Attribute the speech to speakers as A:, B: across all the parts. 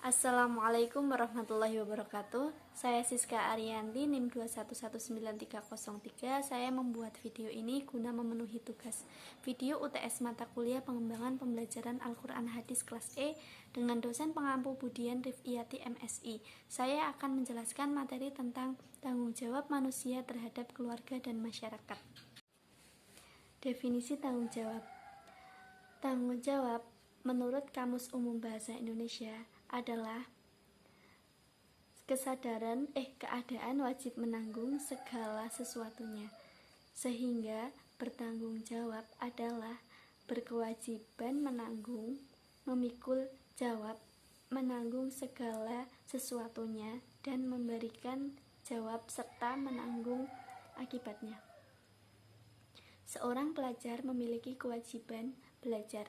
A: Assalamualaikum warahmatullahi wabarakatuh. Saya Siska Ariyanti, NIM 2119303. Saya membuat video ini guna memenuhi tugas video UTS mata kuliah pengembangan pembelajaran Al-Quran Hadis kelas E dengan dosen pengampu Budian Rifiyati MSI. Saya akan menjelaskan materi tentang tanggung jawab manusia terhadap keluarga dan masyarakat. Definisi tanggung jawab. Tanggung jawab menurut Kamus Umum Bahasa Indonesia adalah keadaan wajib menanggung segala sesuatunya, sehingga bertanggung jawab adalah berkewajiban menanggung, memikul jawab, menanggung segala sesuatunya, dan memberikan jawab serta menanggung akibatnya. Seorang pelajar memiliki kewajiban belajar.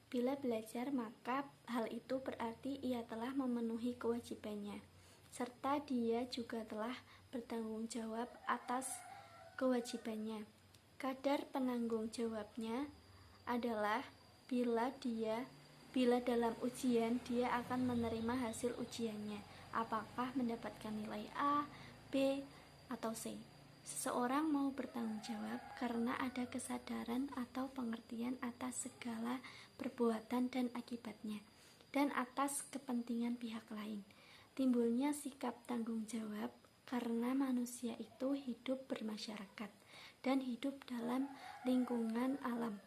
A: Bila belajar, maka hal itu berarti ia telah memenuhi kewajibannya, serta dia juga telah bertanggung jawab atas kewajibannya. Kadar penanggung jawabnya adalah bila dalam ujian dia akan menerima hasil ujiannya, apakah mendapatkan nilai A, B, atau C. Seseorang mau bertanggung jawab karena ada kesadaran atau pengertian atas segala perbuatan dan akibatnya, dan atas kepentingan pihak lain. Timbulnya sikap tanggung jawab karena manusia itu hidup bermasyarakat dan hidup dalam lingkungan alam.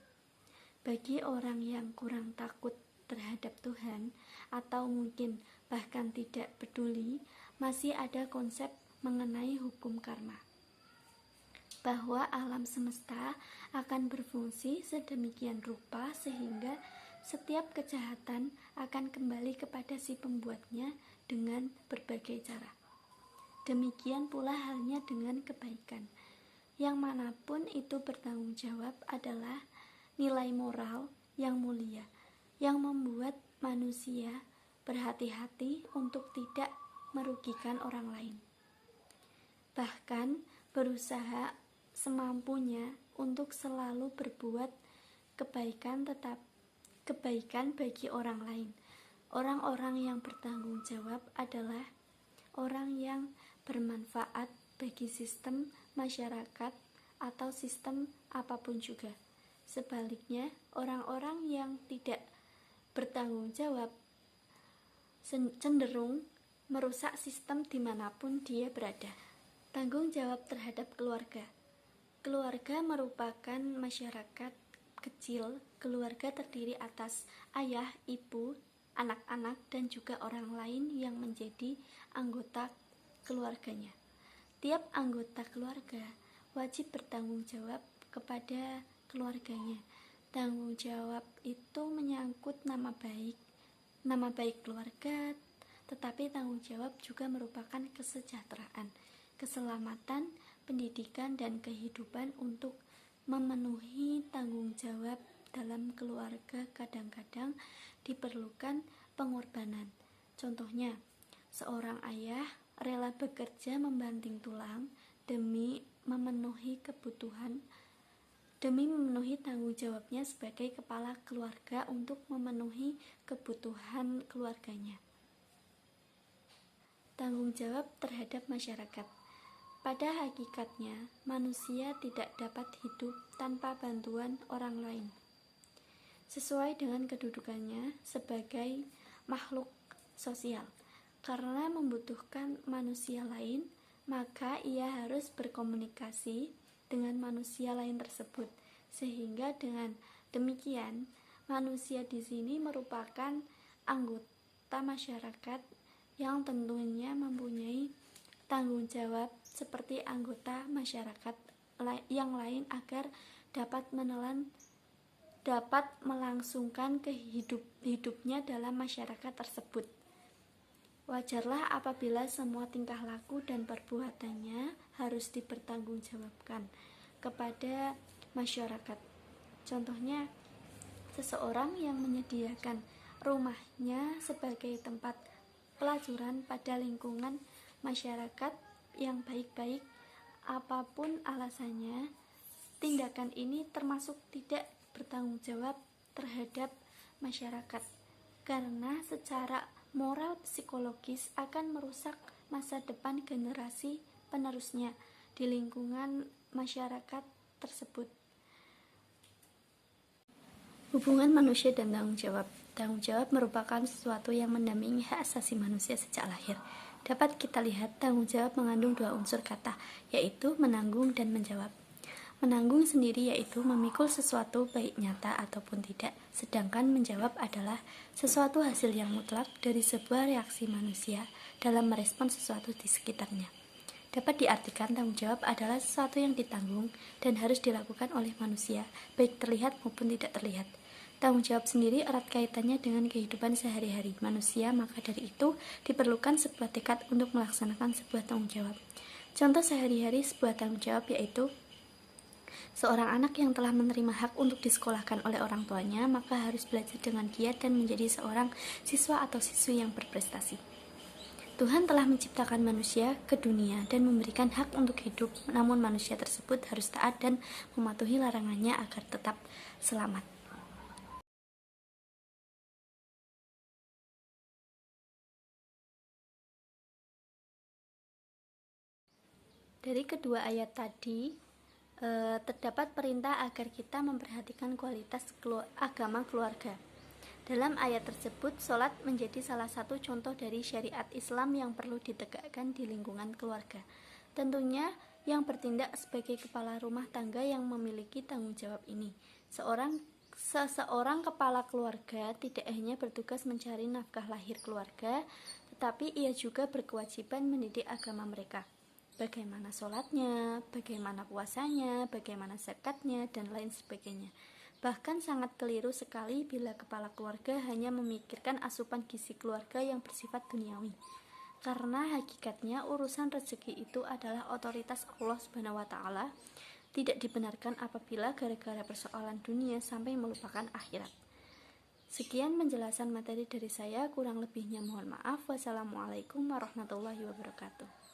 A: Bagi orang yang kurang takut terhadap Tuhan, atau mungkin bahkan tidak peduli, masih ada konsep mengenai hukum karma, bahwa alam semesta akan berfungsi sedemikian rupa sehingga setiap kejahatan akan kembali kepada si pembuatnya dengan berbagai cara. Demikian pula halnya dengan kebaikan. Yang manapun itu bertanggung jawab adalah nilai moral yang mulia, yang membuat manusia berhati-hati untuk tidak merugikan orang lain, bahkan berusaha semampunya untuk selalu berbuat kebaikan bagi orang lain. Orang-orang yang bertanggung jawab adalah orang yang bermanfaat bagi sistem masyarakat atau sistem apapun juga. Sebaliknya, orang-orang yang tidak bertanggung jawab cenderung merusak sistem dimanapun dia berada. Tanggung jawab terhadap keluarga. Keluarga merupakan masyarakat kecil. Keluarga terdiri atas ayah, ibu, anak-anak, dan juga orang lain yang menjadi anggota keluarganya. Tiap anggota keluarga wajib bertanggung jawab kepada keluarganya. Tanggung jawab itu menyangkut nama baik keluarga, tetapi tanggung jawab juga merupakan kesejahteraan, keselamatan, pendidikan, dan kehidupan. Untuk memenuhi tanggung jawab dalam keluarga kadang-kadang diperlukan pengorbanan. Contohnya, seorang ayah rela bekerja membanting tulang demi memenuhi tanggung jawabnya sebagai kepala keluarga untuk memenuhi kebutuhan keluarganya. Tanggung jawab terhadap masyarakat. Pada hakikatnya, manusia tidak dapat hidup tanpa bantuan orang lain. Sesuai dengan kedudukannya sebagai makhluk sosial, karena membutuhkan manusia lain, maka ia harus berkomunikasi dengan manusia lain tersebut. Sehingga dengan demikian, manusia di sini merupakan anggota masyarakat yang tentunya mempunyai tanggung jawab seperti anggota masyarakat yang lain agar dapat melangsungkan hidupnya dalam masyarakat tersebut. Wajarlah apabila semua tingkah laku dan perbuatannya harus dipertanggungjawabkan kepada masyarakat. Contohnya, seseorang yang menyediakan rumahnya sebagai tempat pelacuran pada lingkungan masyarakat yang baik-baik, apapun alasannya, tindakan ini termasuk tidak bertanggung jawab terhadap masyarakat, karena secara moral psikologis akan merusak masa depan generasi penerusnya di lingkungan masyarakat tersebut. Hubungan manusia dan tanggung jawab. Tanggung jawab merupakan sesuatu yang mendampingi hak asasi manusia sejak lahir. Dapat kita lihat, tanggung jawab mengandung dua unsur kata, yaitu menanggung dan menjawab. Menanggung sendiri yaitu memikul sesuatu baik nyata ataupun tidak, sedangkan menjawab adalah sesuatu hasil yang mutlak dari sebuah reaksi manusia dalam merespon sesuatu di sekitarnya. Dapat diartikan tanggung jawab adalah sesuatu yang ditanggung dan harus dilakukan oleh manusia, baik terlihat maupun tidak terlihat. Tanggung jawab sendiri erat kaitannya dengan kehidupan sehari-hari manusia, maka dari itu diperlukan sebuah tekad untuk melaksanakan sebuah tanggung jawab. Contoh sehari-hari sebuah tanggung jawab yaitu seorang anak yang telah menerima hak untuk disekolahkan oleh orang tuanya, maka harus belajar dengan giat dan menjadi seorang siswa atau siswi yang berprestasi. Tuhan telah menciptakan manusia ke dunia dan memberikan hak untuk hidup, namun manusia tersebut harus taat dan mematuhi larangannya agar tetap selamat. Dari kedua ayat tadi, terdapat perintah agar kita memperhatikan kualitas agama keluarga. Dalam ayat tersebut, sholat menjadi salah satu contoh dari syariat Islam yang perlu ditegakkan di lingkungan keluarga. Tentunya yang bertindak sebagai kepala rumah tangga yang memiliki tanggung jawab ini. Seseorang kepala keluarga tidak hanya bertugas mencari nafkah lahir keluarga, tetapi ia juga berkewajiban mendidik agama mereka. Bagaimana sholatnya, bagaimana puasanya, bagaimana zakatnya, dan lain sebagainya. Bahkan sangat keliru sekali bila kepala keluarga hanya memikirkan asupan gizi keluarga yang bersifat duniawi. Karena hakikatnya urusan rezeki itu adalah otoritas Allah SWT. Tidak dibenarkan apabila gara-gara persoalan dunia sampai melupakan akhirat. Sekian penjelasan materi dari saya, kurang lebihnya mohon maaf. Wassalamualaikum warahmatullahi wabarakatuh.